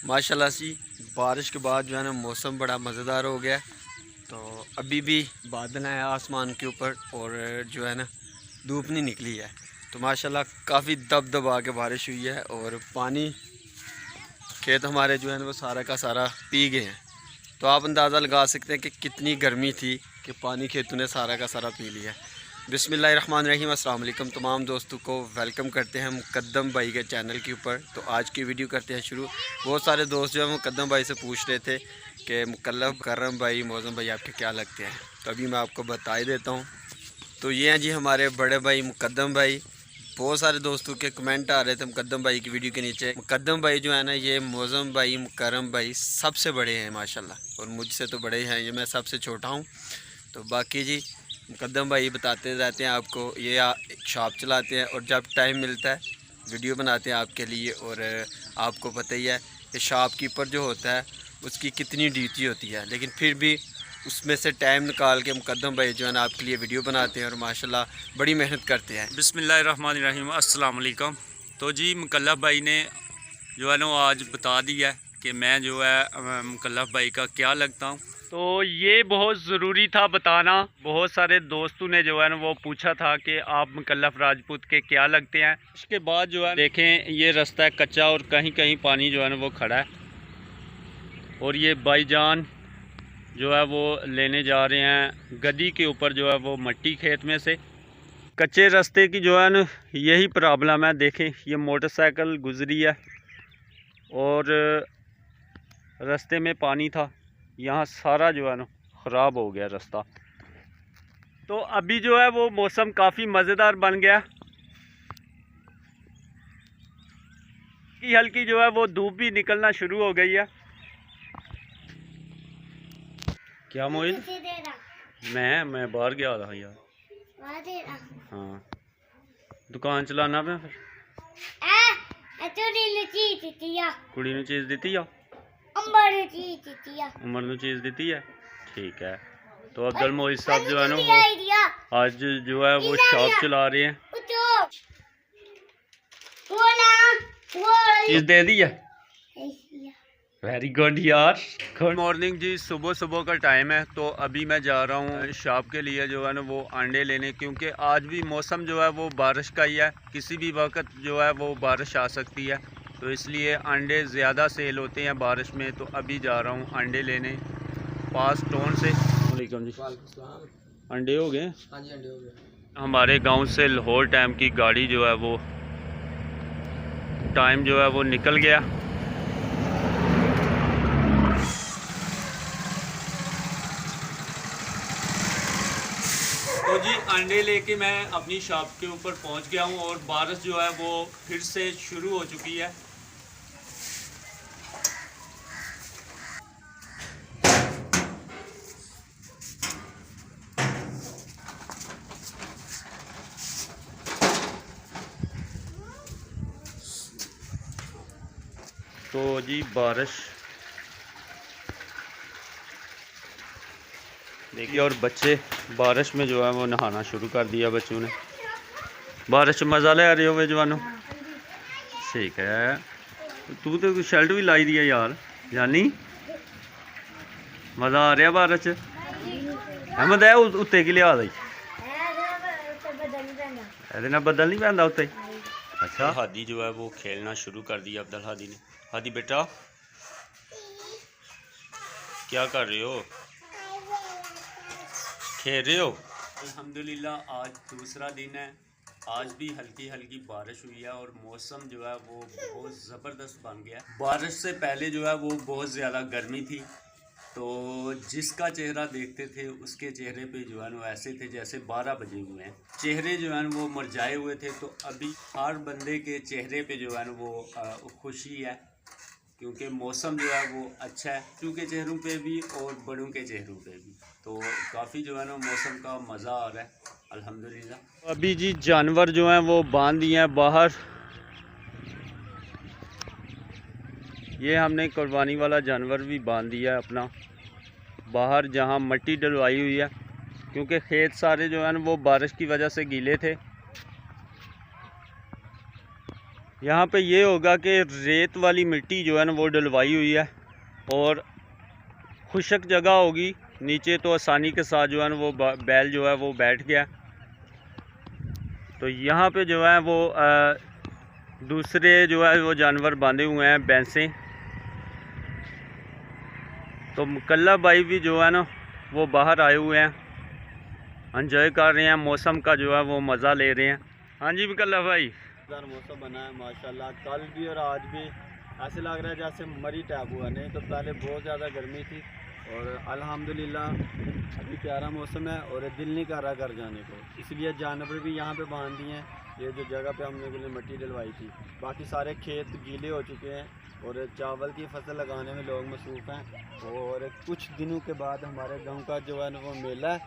माशाल्लाह से बारिश के बाद जो है ना मौसम बड़ा मज़ेदार हो गया। तो अभी भी बादल हैं आसमान के ऊपर और जो है ना धूप नहीं निकली है। तो माशाल्लाह काफ़ी दबदबा के बारिश हुई है और पानी खेत हमारे जो है ना वो सारा का सारा पी गए हैं। तो आप अंदाज़ा लगा सकते हैं कि कितनी गर्मी थी कि पानी खेतों ने सारा का सारा पी लिया। बिस्मिल्लाहिर्रहमानिर्रहीम, अस्सलाम वालेकुम तमाम दोस्तों को वेलकम करते हैं हम मुकद्दम भाई के चैनल के ऊपर। तो आज की वीडियो करते हैं शुरू। बहुत सारे दोस्त जो हैं मुकद्दम भाई से पूछ रहे थे कि मुकर्रम भाई, मौज़म भाई आपके क्या लगते हैं। तो अभी मैं आपको बता ही देता हूँ। तो ये हैं जी हमारे बड़े भाई मुकद्दम भाई। बहुत सारे दोस्तों के कमेंट आ रहे थे मुकद्दम भाई की वीडियो के नीचे। मुकद्दम भाई जो है ना ये मौज़म भाई, मुकर्रम भाई सबसे बड़े हैं माशाल्लाह, और मुझसे तो बड़े हैं, ये मैं सबसे छोटा हूँ। तो बाकी जी मुकद्दम भाई बताते रहते हैं आपको, ये एक शॉप चलाते हैं और जब टाइम मिलता है वीडियो बनाते हैं आपके लिए। और आपको पता ही है कि शॉपकीपर जो होता है उसकी कितनी ड्यूटी होती है, लेकिन फिर भी उसमें से टाइम निकाल के मुकद्दम भाई जो है ना आपके लिए वीडियो बनाते हैं और माशाल्लाह बड़ी मेहनत करते हैं। बिस्मिल्लाहिर्रहमानिर्रहीम, अस्सलाम वालेकुम। तो जी मुकल्लफ भाई ने जो है ना आज बता दिया कि मैं जो है मुकल्लफ भाई का क्या लगता हूँ। तो ये बहुत ज़रूरी था बताना। बहुत सारे दोस्तों ने जो है ना वो पूछा था कि आप मुकल्लफ राजपूत के क्या लगते हैं। उसके बाद जो है देखें ये रास्ता है कच्चा और कहीं कहीं पानी जो है ना वो खड़ा है, और ये भाईजान जो है वो लेने जा रहे हैं गद्दी के ऊपर जो है वो मट्टी खेत में से। कच्चे रास्ते की जो है ना यही प्रॉब्लम है। देखें ये मोटरसाइकिल गुजरी है और रास्ते में पानी था, यहाँ सारा जो है ना ख़राब हो गया रास्ता। तो अभी जो है वो मौसम काफ़ी मज़ेदार बन गया कि हल्की जो है वो धूप भी निकलना शुरू हो गई है। क्या मोहित? मैं बाहर गया था यार। हाँ दुकान चलाना पे फिर कुड़ी नूं चीज़ दी आ, उमर नूं चीज़ दी है। ठीक है। तो अब्दुल मोहित साहब जो है ना वो आज जो है वो शॉप चला रहे हैं। चीज़ दे दी है। वेरी गुड यार, गुड मॉर्निंग जी। सुबह सुबह का टाइम है, तो अभी मैं जा रहा हूँ शॉप के लिए जो है ना वो अंडे लेने, क्योंकि आज भी मौसम जो है वो बारिश का ही है। किसी भी वक्त जो है वो बारिश आ सकती है, तो इसलिए अंडे ज़्यादा सेल होते हैं बारिश में। तो अभी जा रहा हूँ अंडे लेने पास टाउन से। वालेकुम जी। अंडे हो गए? हाँ जी, अंडे हो गए। हमारे गाँव से लाहौर टाइम की गाड़ी जो है वो टाइम जो है वो निकल गया। तो जी अंडे लेके मैं अपनी शॉप के ऊपर पहुंच गया हूं और बारिश जो है वो फिर से शुरू हो चुकी है। तो जी बारिश देखिए, और बच्चे बारिश में जो है वो नहाना शुरू कर दिया बच्चों ने। बारिश में मज़ा ले रहे हो वे जवानों? ठीक है। तू तो शर्ट भी लाई दी है यार जानी, मज़ा आ रहा बारिश च? अहमद है उत्ते की लिया बदल नहीं पैंदा उत्ते। अच्छा, हादी जो है वो खेलना शुरू कर दिया। अब्दुल हादी ने। हादी बेटा क्या कर रहे हो? खेल रहे हो? अल्हम्दुलिल्लाह आज दूसरा दिन है। आज भी हल्की हल्की बारिश हुई है और मौसम जो है वो बहुत ज़बरदस्त बन गया। बारिश से पहले जो है वो बहुत ज़्यादा गर्मी थी, तो जिसका चेहरा देखते थे उसके चेहरे पे जो है ना ऐसे थे जैसे 12 बजे हुए हैं। चेहरे जो है वो मुरझाए हुए थे। तो अभी हर बंदे के चेहरे पे जो है ना वो खुशी है, क्योंकि मौसम जो है वो अच्छा है, बच्चों के चेहरों पे भी और बड़ों के चेहरों पे भी। तो काफ़ी जो है ना मौसम का मज़ा आ रहा है अल्हम्दुलिल्लाह। अभी जी जानवर जो हैं वो बांध दिए हैं बाहर। ये हमने कुर्बानी वाला जानवर भी बांध दिया है अपना बाहर, जहाँ मट्टी डलवाई हुई है, क्योंकि खेत सारे जो है ना वो बारिश की वजह से गीले थे। यहाँ पे ये होगा कि रेत वाली मिट्टी जो है ना वो डलवाई हुई है और खुशक जगह होगी नीचे, तो आसानी के साथ जो है ना वो बैल जो है वो बैठ गया। तो यहाँ पे जो है वो दूसरे जो है वो जानवर बांधे हुए हैं, भैंसें। तो मुकल्ला भाई भी जो है ना वो बाहर आए हुए हैं, एंजॉय कर रहे हैं, मौसम का जो है वो मज़ा ले रहे हैं। हाँ जी मुकल्ला भाई, मौसम बना है माशाल्लाह, कल भी और आज भी ऐसे लग रहा है जैसे मरी टाइप हुआ। नहीं तो पहले बहुत ज़्यादा गर्मी थी और अल्हम्दुलिल्लाह अभी प्यारा मौसम है और दिल नहीं कर रहा घर जाने को, इसलिए जानवर भी यहाँ पे बांध दिए हैं। ये जो जगह पे हमने के लिए मिट्टी डलवाई थी, बाकी सारे खेत गीले हो चुके हैं और चावल की फसल लगाने में लोग मसरूफ़ हैं। और कुछ दिनों के बाद हमारे गाँव का जो है ना वो मेला है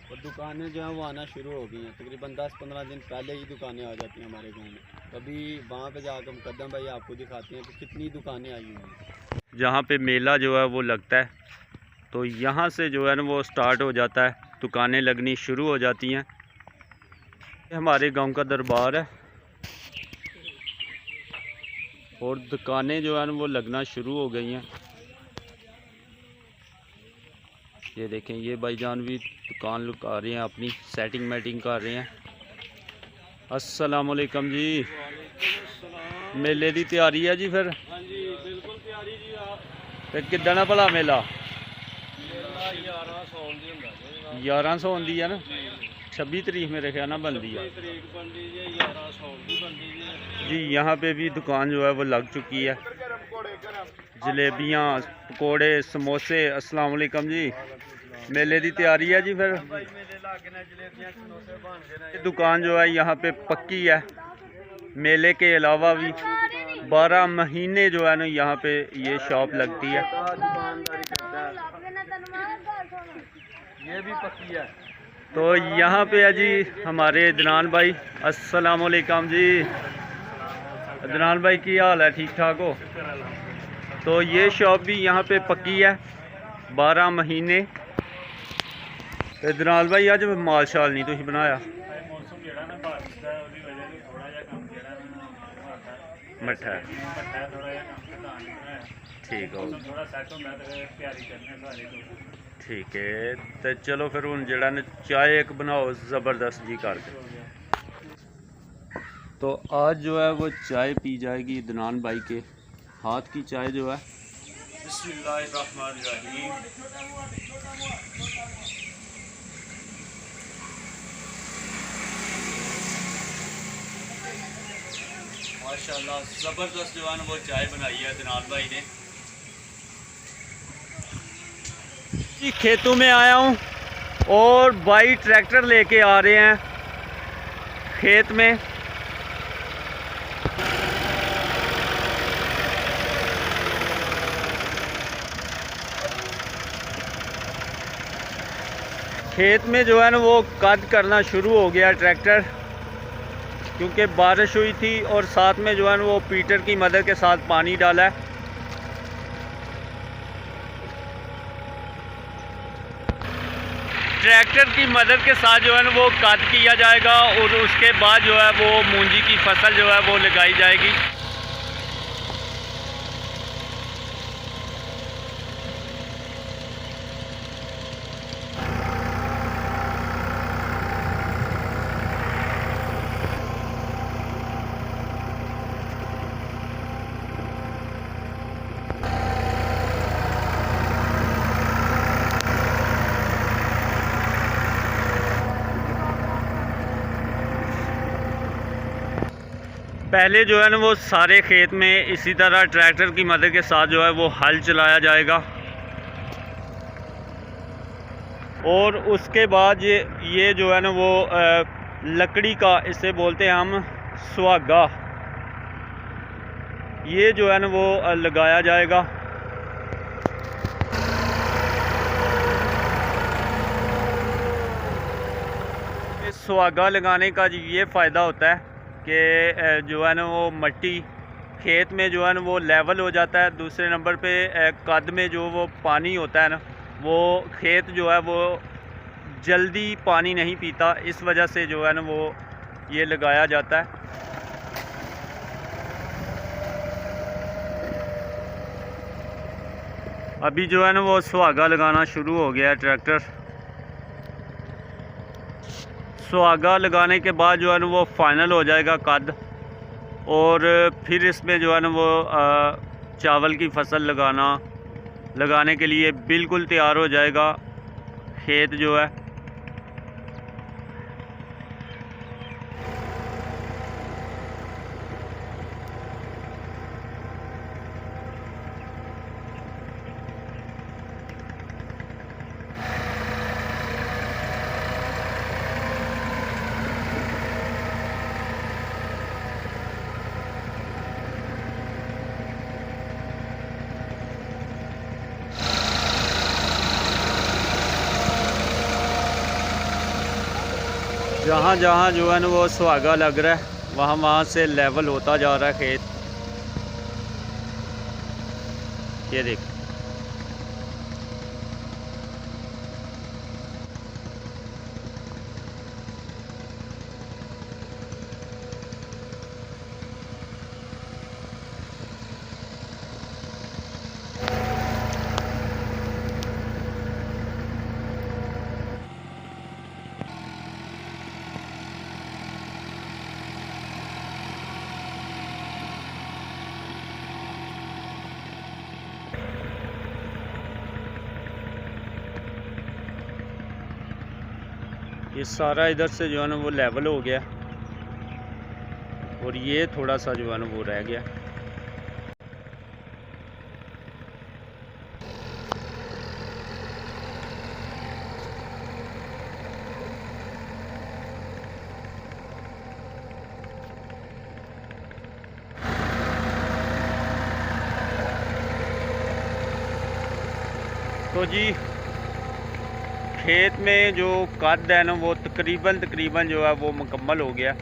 और दुकानें जो हैं वो आना शुरू हो गई हैं। तकरीबन 10-15 दिन पहले ही दुकानें आ जाती हैं हमारे गांव में। कभी वहाँ पे जाकर मुकद्दम भाई आपको दिखाते हैं कि कितनी दुकानें आई हुई हैं। जहाँ पे मेला जो है वो लगता है, तो यहाँ से जो है ना वो स्टार्ट हो जाता है, दुकानें लगनी शुरू हो जाती हैं। हमारे गांव का दरबार है और दुकानें जो है ना वो लगना शुरू हो गई हैं। ये देखें, ये भाईजान भी दुकान लुका रहे हैं, अपनी सेटिंग मैटिंग कर रहे हैं। अस्सलाम वालेकुम जी। मेले की तैयारी है जी फिर? हाँ जी बिल्कुल तैयारी जी। आप फिर किदा ना भला मेला? 11 सौन दी है ना, 26 तरीक मेरे ख्याल ना बनती है जी। यहाँ पे भी दुकान जो है वो लग चुकी है, जलेबियाँ, पकोड़े, समोसे। अस्सलाम वालेकुम जी। मेले की तैयारी है जी फिर? दुकान जो है यहाँ पे पक्की है। मेले के अलावा भी 12 महीने जो है ना यहाँ पे ये शॉप लगती है। ये भी पक्की है। तो यहाँ पे है जी हमारे अदनान भाई। अस्सलाम वालेकुम जी। अदनान भाई की हाल है? ठीक ठाक हो? तो ये शॉप भी यहाँ पे पक्की है 12 महीने। अदनान भाई अज माल शाल नहीं तुम बनाया? मट्ठा ठीक हो, ठीक है। तो चलो फिर हूँ जड़ा ने चाय एक बनाओ ज़बरदस्त जी करके। तो आज जो है वो चाय पी जाएगी अदनान भाई के हाथ की चाय जो है। बिस्मिल्लाहिर्रहमानिर्रहीम। माशाल्लाह ज़बरदस्त जो है ना वो चाय बनाई है अदनान भाई ने। खेतों में आया हूँ और भाई ट्रैक्टर लेके आ रहे हैं खेत में। खेत में जो है ना वो कद करना शुरू हो गया ट्रैक्टर, क्योंकि बारिश हुई थी और साथ में जो है ना वो पीटर की मदद के साथ पानी डाला है। ट्रैक्टर की मदद के साथ जो है ना वो कद किया जाएगा और उसके बाद जो है वो मूंजी की फसल जो है वो लगाई जाएगी। पहले जो है ना वो सारे खेत में इसी तरह ट्रैक्टर की मदद के साथ जो है वो हल चलाया जाएगा और उसके बाद ये जो है ना वो लकड़ी का, इसे बोलते हैं हम सुहागा, ये जो है ना वो लगाया जाएगा। इस सुहागा लगाने का ये फ़ायदा होता है कि जो है ना वो मिट्टी खेत में जो है ना वो लेवल हो जाता है। दूसरे नंबर पे कद में जो वो पानी होता है ना वो खेत जो है वो जल्दी पानी नहीं पीता, इस वजह से जो है ना वो ये लगाया जाता है। अभी जो है ना वो सुहागा लगाना शुरू हो गया है ट्रैक्टर। सुहागा लगाने के बाद जो है ना वो फाइनल हो जाएगा कद, और फिर इसमें जो है ना वो चावल की फसल लगाने के लिए बिल्कुल तैयार हो जाएगा खेत जो है। जहाँ जहाँ जो है ना वो सुहागा लग रहा है वहाँ से लेवल होता जा रहा है खेत। ये देख, ये सारा इधर से जो है ना वो लेवल हो गया, और ये थोड़ा सा जो है ना वो रह गया। तो जी खेत में जो कद है ना वो तकरीबन जो है वो मुकम्मल हो गया।